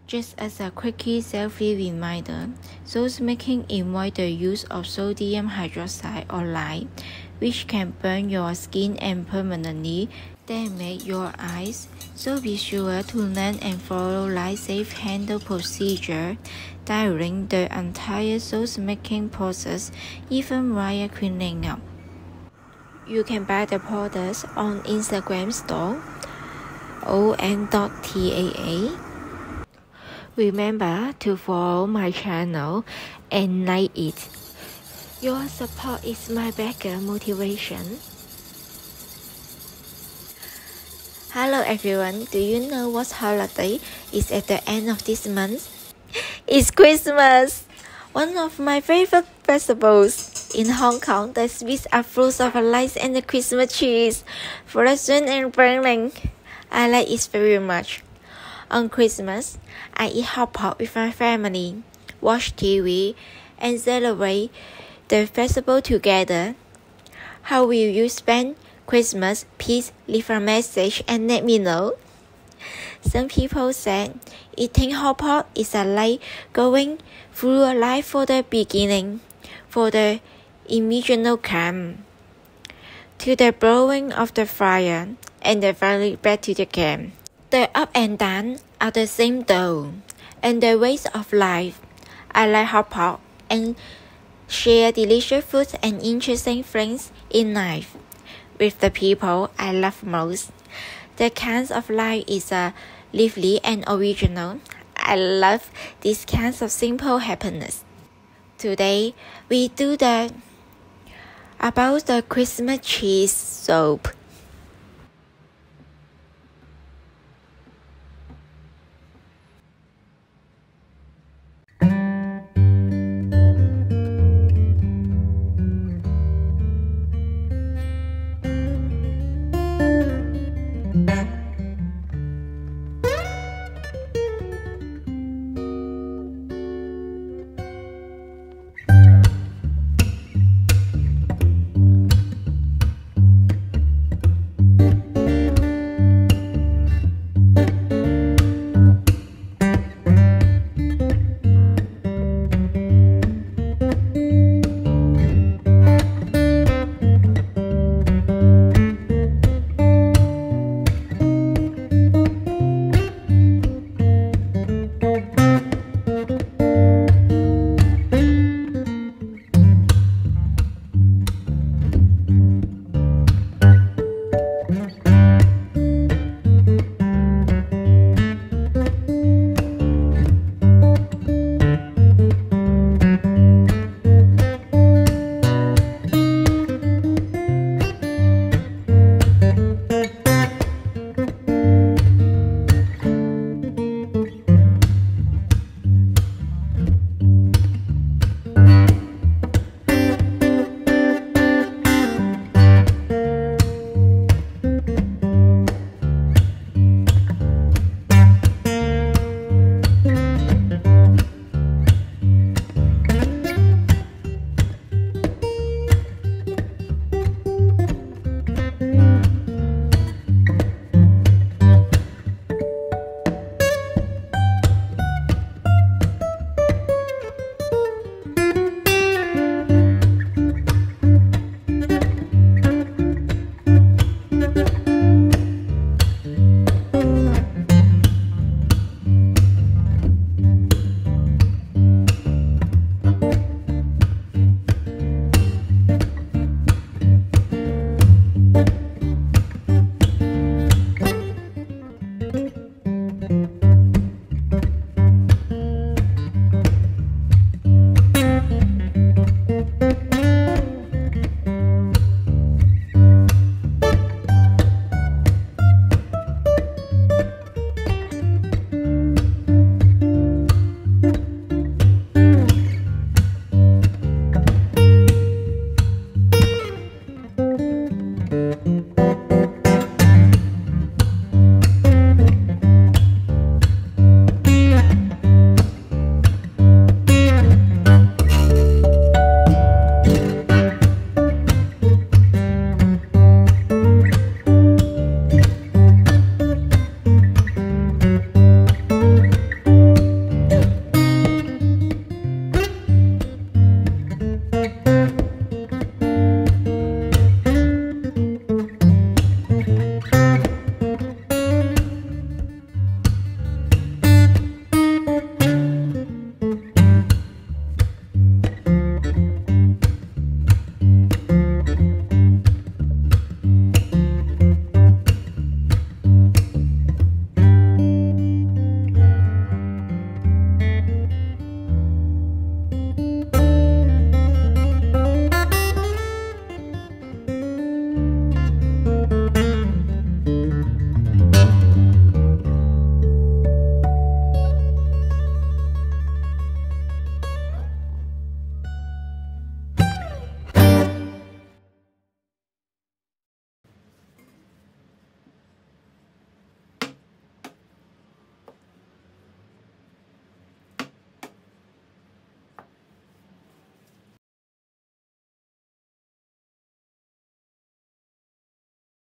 Just as a quickie selfie reminder, sauce making involves the use of sodium hydroxide or lye, which can burn your skin and permanently damage your eyes. So be sure to learn and follow lye-safe handle procedure during the entire sauce making process, even while cleaning up. You can buy the products on Instagram store on.taa. Remember to follow my channel and like it. Your support is my bigger motivation. Hello everyone, do you know what holiday is at the end of this month? It's Christmas! One of my favorite festivals. In Hong Kong, the sweets are full of lights and the Christmas trees, frozen and burning. I like it very much. On Christmas, I eat hot pot with my family, watch TV, and celebrate the festival together. How will you spend Christmas? Please leave a message and let me know. Some people said eating hot pot is like going through a life for the beginning, for the emotional calm, to the blowing of the fire, and the valley back to the camp. The up and down are the same though, and the ways of life. I like hot pot and share delicious food and interesting things in life with the people I love most. The kinds of life is lively and original. I love these kinds of simple happiness. Today we do about the Christmas cheese soup.